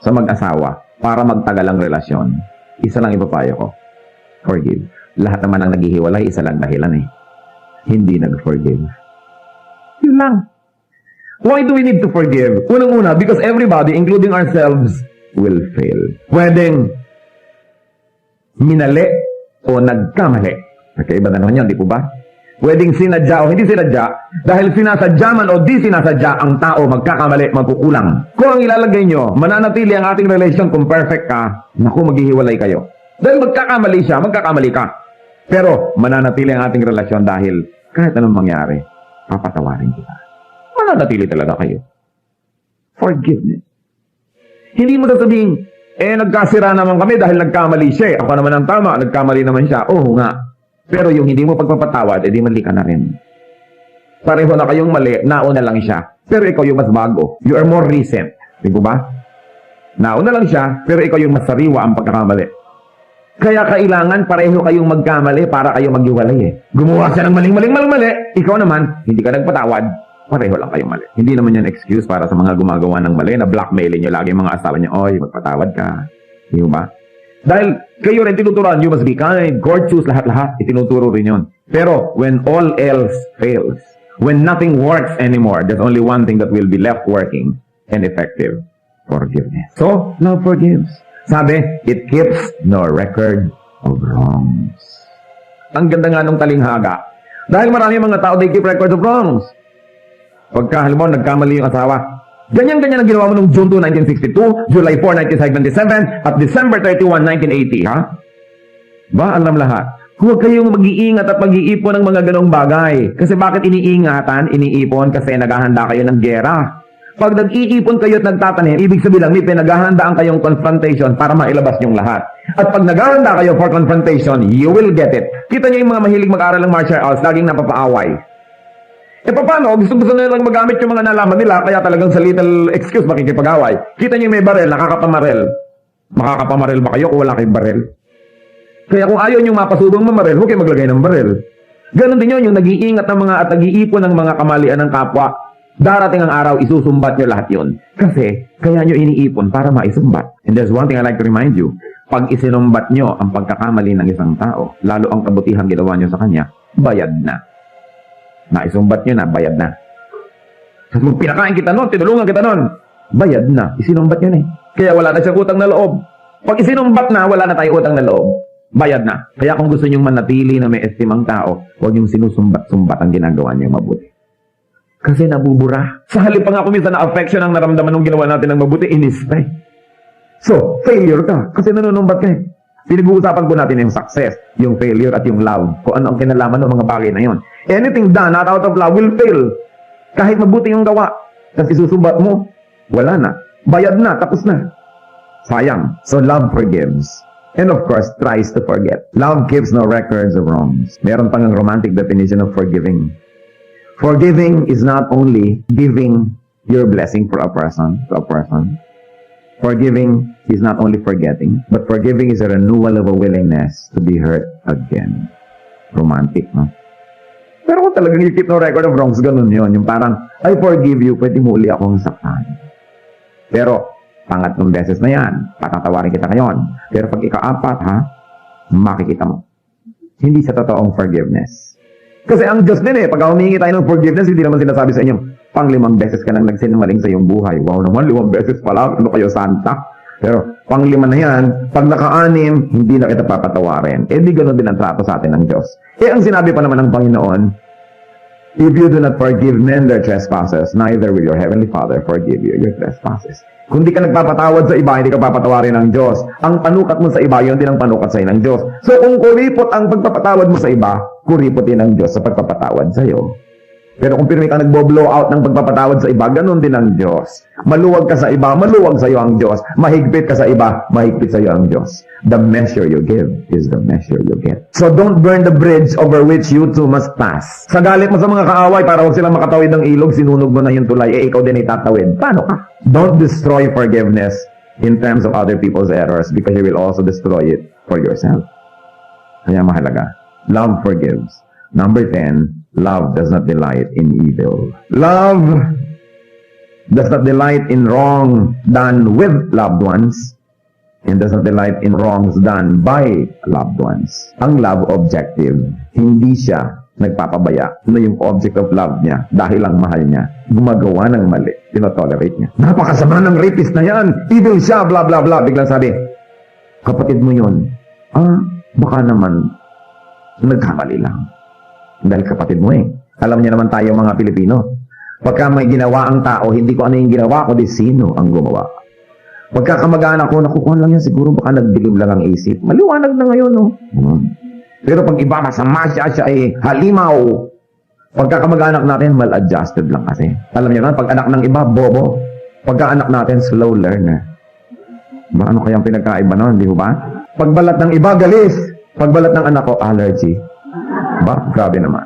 sa mag-asawa para magtagal ang relasyon, isa lang ipapayo ko. Forgive. Lahat naman ang naghihiwalay, isa lang dahilan eh. Hindi nag-forgive. Yun lang. Why do we need to forgive? Unang-una, because everybody, including ourselves, will fail. Pwedeng minali o nagkamali. Magkaiba na naman yun, di po ba? Pwedeng sinadya o hindi sinadya. Dahil sinasadya man o di sinasadya, ang tao magkakamali, magkukulang. Kung ang ilalagay nyo, mananatili ang ating relasyon kung perfect ka, naku, maghihiwalay kayo. Dahil magkakamali siya, magkakamali ka. Pero mananatili ang ating relasyon dahil kahit anong mangyari, papatawarin kita. Mananatili talaga kayo. Forgiveness. Hindi mo sasabihin, nagkasira naman kami dahil nagkamali siya. Ako naman ang tama, nagkamali naman siya. Oo nga. Pero yung hindi mo pagpapatawad, edi mali ka na rin. Pareho na kayong mali, nauna lang siya. Pero ikaw yung mas bago. You are more recent. Di ba ba? Nauna lang siya, pero ikaw yung mas sariwa ang pagkakamali. Kaya kailangan pareho kayong magkamali para kayo maghiwalay eh. Gumawa siya ng maling-mali. Ikaw naman, hindi ka nagpatawad. Pareho lang kayong mali. Hindi naman yan excuse para sa mga gumagawa ng mali na blackmailin nyo lagi mga asawa nyo. Oy, magpatawad ka. Di ba? Dahil kayo rin tinuturuan, you must be kind, courteous, lahat-lahat. Itinuturo rin yun. Pero when all else fails, when nothing works anymore, there's only one thing that will be left working and effective. Forgiveness. So, love forgives. Sabi, it keeps no record of wrongs. Ang ganda nga nung talinghaga. Dahil marami mga tao, they keep record of wrongs. Pagka, halimbawa, nagkamali yung asawa, Ganyan-ganyan ang ginawa mo noong June 2, 1962, July 4, 1977, at December 31, 1980, ha? Ba, alam lahat. Huwag kayong mag-iingat at mag-iipon ng mga ganong bagay. Kasi bakit iniingatan, iniipon? Kasi naghahanda kayo ng gera. Pag nag-iipon kayo at nagtatanim, ibig sabihin lang, may pinaghahandaan kayong confrontation para mailabas yung lahat. At pag naghahanda kayo for confrontation, you will get it. Kita niyo yung mga mahilig mag-aral ng martial arts, laging napapaaway. E paano? Gusto nila lang magamit yung mga nalaman nila, kaya talagang sa little excuse makikipag-away. Kita niyo may barel, nakakapamarel. Makakapamarel ba kayo kung wala kayong barel? Kaya kung ayaw niyong mapasubong mamarel, huwag kayo maglagay ng barel. Ganon din yun, yung nag-iingat ng mga at nag-iipon ng mga kamalian ng kapwa. Darating ang araw, isusumbat niyo lahat yun. Kasi, kaya niyo iniipon para maisumbat. And there's one thing I like to remind you. Pag isinumbat niyo ang pagkakamali ng isang tao, lalo ang kabutihang ginawa niyo sa kanya, bayad na. Naisumbat niyo na, bayad na. Kung pinakain kita nun, tinulungan kita nun, bayad na. Isinumbat niyo na eh. Kaya wala na siyang utang na loob. Pag isinumbat na, wala na tayong utang na loob. Bayad na. Kaya kung gusto niyong manatili na may estimang tao, huwag niyong sinusumbat-sumbat ang ginagawa niyong mabuti. Kasi nabubura. Sa halip pa nga kung minsan na-affection ang naramdaman ng ginawa natin ng mabuti, inis pa eh. So, failure ka. Kasi nanunumbat ka eh. Pinag-uusapan po natin yung success, yung failure at yung love. Kung ano ang kinalaman ng mga bagay na yon. Anything done not out of love will fail. Kahit mabuti yung gawa, tapos isusumbat mo, wala na. Bayad na, tapos na. Sayang. So love forgives. And of course, tries to forget. Love keeps no records of wrongs. Meron pang ang romantic definition of forgiving. Forgiving is not only giving your blessing for a person, to a person. Forgiving is not only forgetting, but forgiving is a renewal of a willingness to be hurt again. Romantic, no? Pero kung talagang you keep no record of wrongs, ganun yun. Yung parang, I forgive you, pwede mo uli akong saktan. Pero, pangatlong beses na yan, patatawarin kita ngayon. Pero pag ika-apat, ha, makikita mo. Hindi sa totoong forgiveness. Kasi ang Diyos din eh, pag humingi tayo ng forgiveness, hindi naman sinasabi sa inyo, pang-5 beses ka nang nagsinungaling sa iyong buhay. Wow naman, 5 beses pala, ano kayo santa? Pero pang-5 na yan, pag naka-6, hindi na kita papatawarin. Eh di ganoon din ang trato sa atin ng Diyos. Eh ang sinabi pa naman ng Panginoon, if you do not forgive men their trespasses, neither will your heavenly Father forgive you your trespasses. Kung di ka nagpapatawad sa iba, hindi ka papatawarin ng Diyos. Ang panukat mo sa iba, yun din ang panukat sa'yo ng Diyos. So kung kuripot ang pagpapatawad mo sa iba, kuripot din ang Diyos sa pagpapatawad sa'yo. Pero kung pirmi ka nagbo-blow out ng pagpapatawad sa iba, ganun din ang Diyos. Maluwag ka sa iba, maluwag sa'yo ang Diyos. Mahigpit ka sa iba, mahigpit sa'yo ang Diyos. The measure you give is the measure you get. So don't burn the bridge over which you too must pass. Sa galit mo sa mga kaaway, para huwag silang makatawid ng ilog, sinunog mo na yung tulay, eh ikaw din itatawid. Paano ka? Don't destroy forgiveness in terms of other people's errors because you will also destroy it for yourself. Kaya mahalaga. Love forgives. Number 10, love does not delight in evil. Love does not delight in wrong done with loved ones and does not delight in wrongs done by loved ones. Ang love objective, hindi siya nagpapabaya na yung object of love niya dahil lang mahal niya, gumagawa ng mali, tinotolerate niya. Napakasama ng rapist na yan, evil siya, blah blah blah. Biglang sabi, kapatid mo yun, baka naman nagkamali lang. Dahil kapatid mo eh. Alam niya naman tayo mga Pilipino. Pagka may ginawa ang tao, hindi ko ano yung ginawa, kundi sino ang gumawa. Pagka kamag-anak ko, nakukuha lang yan, siguro baka nagdilim lang ang isip. Maliwanag na ngayon, no? Pero pag iba, masama siya ay halimaw. Pagka kamag-anak natin, mal-adjusted lang kasi. Alam niyo naman, pag anak ng iba, bobo. Pagka anak natin, slow learner. Ba, ano kayang pinagkaiba nun, di ba? Pagbalat ng iba, galis. Pagbalat ng anak ko, allergy. Ba? Grabe naman.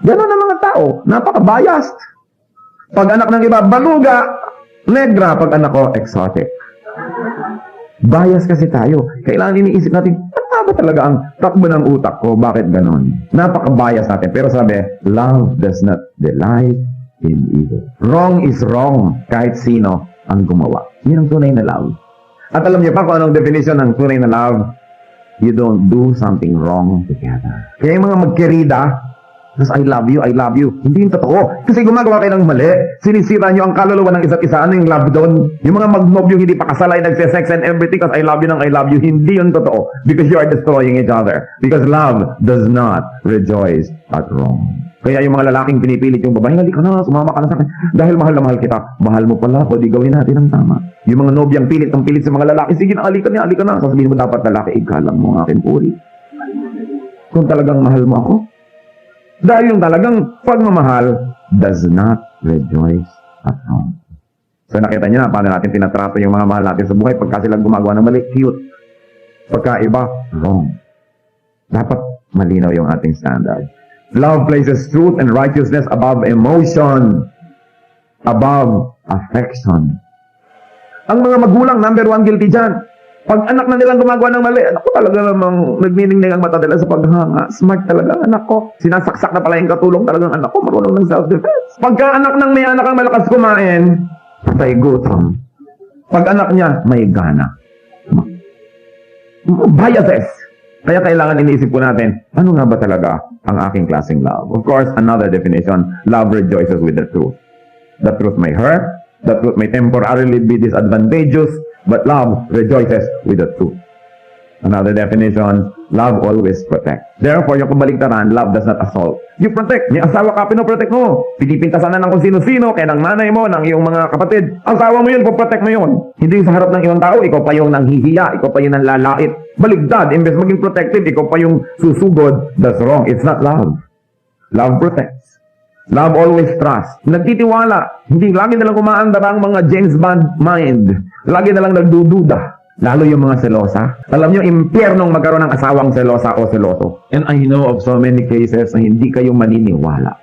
Ganon ang mga tao. Napaka-biased. Pag anak ng iba, baluga. Negra. Pag anak ko, exotic. Bias kasi tayo. Kailangan iniisip natin, ano ba talaga ang takbo ng utak ko? Bakit ganon? Napaka-bias natin. Pero sabi, love does not delight in evil. Wrong is wrong. Kahit sino ang gumawa. Yan ang tunay na love. At alam niyo pa kung anong definition ng tunay na love? You don't do something wrong together. Kaya yung mga magkerida, tapos I love you. Hindi yung totoo. Kasi gumagawa kayo ng mali. Sinisira nyo ang kaluluwa ng isa't isa. Ano yung love doon? Yung mga mag-nob yung hindi pa kasal ay nagse-sex and everything because I love you nang I love you. Hindi yun totoo. Because you are destroying each other. Because love does not rejoice at wrong. Kaya yung mga lalaking pinipilit yung babae, halika na, sumama ka na sa akin. Dahil mahal na mahal kita. Mahal mo pala ako, di gawin natin ang tama. Yung mga nobyang pilit ng pilit sa mga lalaki, sige na, halika na. Sasabihin mo dapat lalaki, igalang mo ang aking puri. Kung talagang mahal mo ako. Dahil yung talagang pagmamahal does not rejoice at home. So nakita niyo na paano natin tinatrato yung mga mahal natin sa buhay pagka sila gumagawa ng mali, cute. Pagka iba, wrong. Dapat malinaw yung ating standard. Love places truth and righteousness above emotion, above affection. Ang mga magulang, number 1 guilty dyan. Pag anak na nilang gumagawa ng mali, anak ko talaga namang nagniningning ang mata nila sa paghanga. Smart talaga ang anak ko. Sinasaksak na pala yung katulong talagang anak ko. Marunong ng self-defense. Pagka anak ng may anak ang malakas kumain, patay gutom. Pag anak niya, may gana. Biases. Kaya kailangan iniisip po natin, ano nga ba talaga ang aking klaseng love? Of course, another definition, love rejoices with the truth. The truth may hurt, the truth may temporarily be disadvantageous, but love rejoices with the truth. Another definition, love always protects. Therefore, yung kabaligtaran, love does not assault. You protect. May asawa ka, pinoprotect mo. Pinipintasan na ng kung sino-sino, kaya ng nanay mo, ng iyong mga kapatid. Asawa mo yun, protect mo yun. Hindi sa harap ng ibang tao, ikaw pa yung nanghihiya, ikaw pa yung nanlalait. Baligtad, imbes maging protective, ikaw pa yung susugod. That's wrong. It's not love. Love protects. Love always trusts. Nagtitiwala. Hindi lagi nalang kumaandar ang mga James Bond mind. Lagi nalang nagdududa. Lalo yung mga selosa. Alam nyo, impyernong magkaroon ng asawang selosa o seloso. And I know of so many cases na hindi kayo maniniwala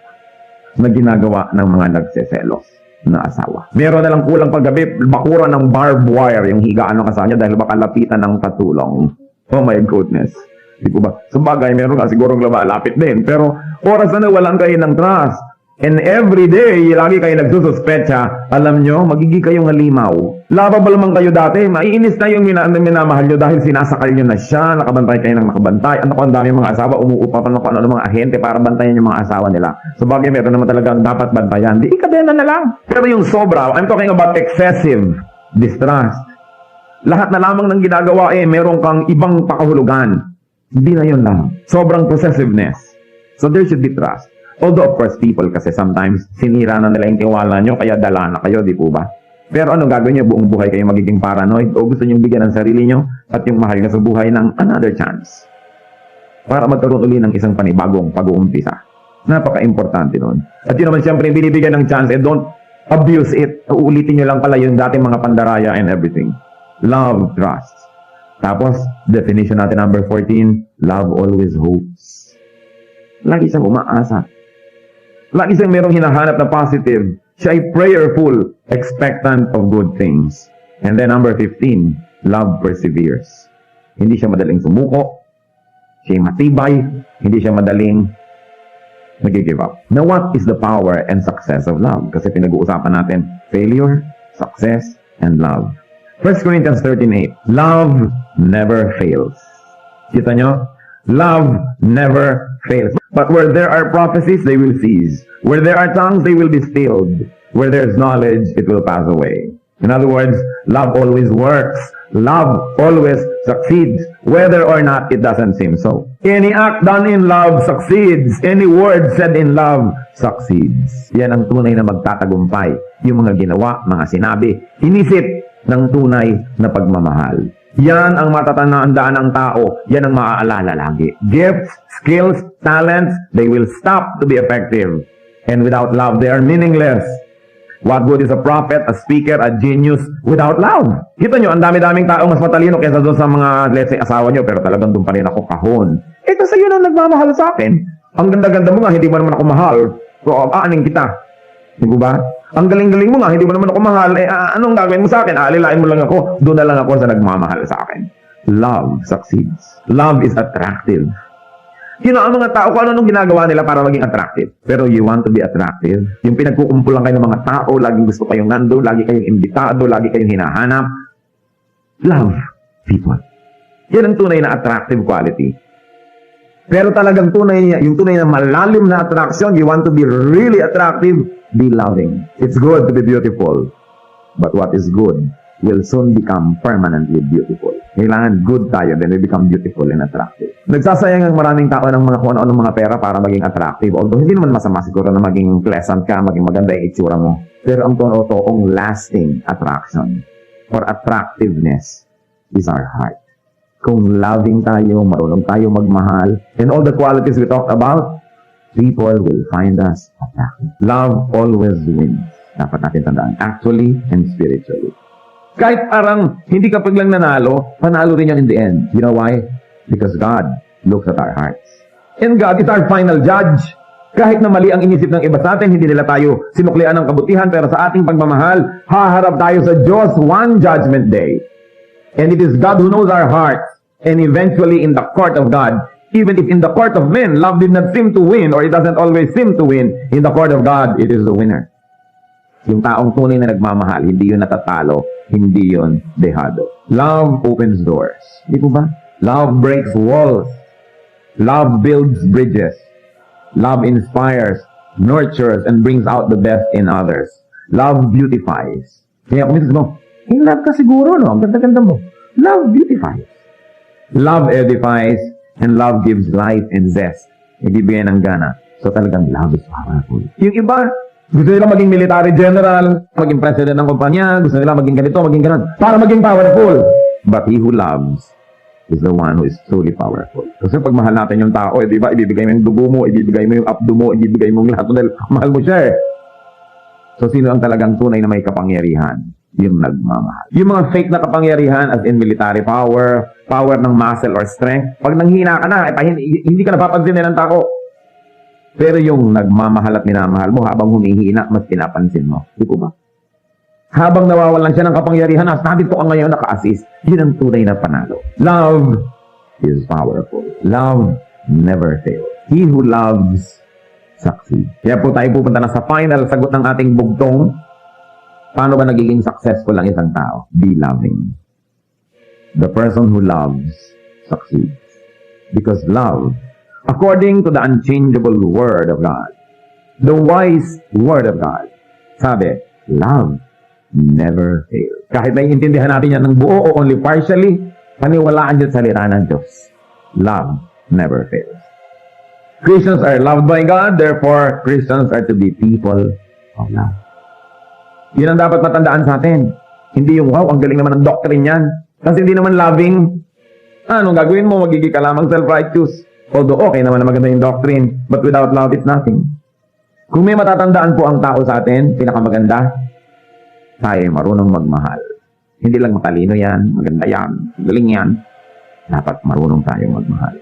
na ginagawa ng mga nagseselos na asawa. Meron na lang kulang paggabi, bakura ng barbed wire yung higaan ng asawa niya dahil baka lapitan ng katulong. Oh my goodness. Di ko ba? Sa bagay, meron nga sigurong lumalapit din. Pero oras na nawalan kayo ng trust. And every day, lagi kayo nagsususpecha, alam nyo, magiging kayong halimaw. Lovable man kayo dati, maiinis na yung minamahal nyo dahil sinasakal nyo na siya, nakabantay kayo ng nakabantay. Ano ko, ang dami mga asawa, umuupa pa ng ano mga ahente para bantayan yung mga asawa nila. So bagay, meron naman talagang dapat bantayan. Di ikadena na lang. Pero yung sobra, I'm talking about excessive distrust. Lahat na lamang ng ginagawa meron kang ibang pakahulugan. Hindi na yun lang. Sobrang possessiveness. So there should be trust. Although, of course, people kasi sometimes sinira na nila yung tiwala nyo, kaya dala na kayo, di po ba? Pero ano gagawin nyo? Buong buhay kayo magiging paranoid o gusto nyo bigyan ng sarili nyo at yung mahal na sa buhay ng another chance para magkaroon uli ng isang panibagong pag-uumpisa. Napaka-importante nun. At yun naman siyempre, binibigyan ng chance, don't abuse it. Uulitin nyo lang pala yung dating mga pandaraya and everything. Love, trust. Tapos, definition natin number 14, love always hopes. Lagi siyang umaasa. Lagi siyang merong hinahanap na positive. Siya ay prayerful, expectant of good things. And then number 15, love perseveres. Hindi siya madaling sumuko. Siya ay matibay. Hindi siya madaling nag-give up. Now, what is the power and success of love? Kasi pinag-uusapan natin, failure, success, and love. 1 Corinthians 13:8, love never fails. Kita nyo? Love never fails. But where there are prophecies, they will cease. Where there are tongues, they will be stilled. Where there is knowledge, it will pass away. In other words, love always works. Love always succeeds. Whether or not it doesn't seem so. Any act done in love succeeds. Any word said in love succeeds. Yan ang tunay na magtatagumpay. Yung mga ginawa, mga sinabi, inisip ng tunay na pagmamahal. Yan ang matatandaan ng tao. Yan ang maaalala lagi. Gifts, skills, talents, they will stop to be effective. And without love, they are meaningless. What good is a prophet, a speaker, a genius without love? Kita nyo, ang dami-daming tao mas matalino kaysa doon sa mga, let's say, asawa nyo, pero talagang doon pa rin ako kahon. Ito sa yun ang nagmamahal sa akin. Ang ganda-ganda mo nga, hindi mo naman ako mahal. So, aaning kita. Di ba? Ang galing-galing mo nga, hindi mo naman ako mahal. Anong gagawin mo sa akin? Alilain mo lang ako. Doon na lang ako sa nagmamahal sa akin. Love succeeds. Love is attractive. Yun ang mga tao, kung ano ginagawa nila para maging attractive. Pero you want to be attractive. Yung pinagkukumpulan kayo ng mga tao, laging gusto kayong nando, lagi kayong imbitado, lagi kayong hinahanap. Love people. Yan ang tunay na attractive quality. Pero talagang yung tunay na malalim na attraction, you want to be really attractive, be loving. It's good to be beautiful. But what is good will soon become permanently beautiful. Kailangan good tayo, then we become beautiful and attractive. Nagsasayang ang maraming tao ng mga kung ano-anong mga pera para maging attractive. Although hindi naman masama siguro na maging pleasant ka, maging maganda yung itsura mo. Pero ang totoong lasting attraction or attractiveness is our heart. Kung loving tayo, marunong tayo magmahal, and all the qualities we talked about, people will find us attractive. Love always wins. Dapat natin tandaan. Actually and spiritually. Kahit parang hindi ka paglang nanalo, panalo rin yan in the end. You know why? Because God looks at our hearts. And God is our final judge. Kahit na mali ang inisip ng iba sa atin, hindi nila tayo sinuklian ng kabutihan, pero sa ating pagmamahal, haharap tayo sa Diyos one judgment day. And it is God who knows our hearts. And eventually in the court of God, even if in the court of men, love did not seem to win, or it doesn't always seem to win, in the court of God, it is the winner. Yung taong tunay na nagmamahal, hindi yun natatalo, hindi yun dehado. Love opens doors. Di po ba? Love breaks walls. Love builds bridges. Love inspires, nurtures, and brings out the best in others. Love beautifies. Kaya kung minsan mo, in love ka siguro, no? Ang ganda-ganda mo. Love beautifies. Love edifies, and love gives life and zest. Ibibigay ng gana. So talagang love is powerful. Yung iba, gusto nila maging military general, maging president ng kumpanya, gusto nila maging ganito, maging ganon, para maging powerful. But he who loves is the one who is truly powerful. Kasi pag mahal natin yung tao, di ba, ibibigay mo yung dugo mo, ibibigay mo yung abdo mo, ibibigay mo yung lahat, dahil mahal mo siya eh. So sino ang talagang tunay na may kapangyarihan? Yung nagmamahal. Yung mga fake na kapangyarihan, as in military power, power ng muscle or strength, pag nanghina ka na, hindi ka napapansin ng tao. Pero yung nagmamahal at minamahal mo, habang humihina, mas pinapansin mo. Di po ba? Habang nawawalan siya ng kapangyarihan, nandito ka ngayon naka-assist. Yun ang tunay na panalo. Love is powerful. Love never fails. He who loves succeeds. Kaya po tayo pupunta na sa final sagot ng ating bugtong. Paano ba nagiging successful ang isang tao? Be loving. The person who loves succeeds. Because love, according to the unchangeable Word of God, the wise Word of God, sabi, love never fails. Kahit naiintindihan natin yan ng buo o only partially, paniwalaan dyan sa salita ng Diyos. Love never fails. Christians are loved by God, therefore, Christians are to be people of love. Yun ang dapat matandaan sa atin. Hindi yung, wow, ang galing naman ng doctrine yan. Kasi hindi naman loving. Anong gagawin mo? Magiging ka lamang self-righteous. Although okay naman na maganda yung doctrine, but without love, it's nothing. Kung may matatandaan po ang tao sa atin, pinakamaganda, tayo ay marunong magmahal. Hindi lang matalino yan, maganda yan, galing yan. Dapat marunong tayong magmahal.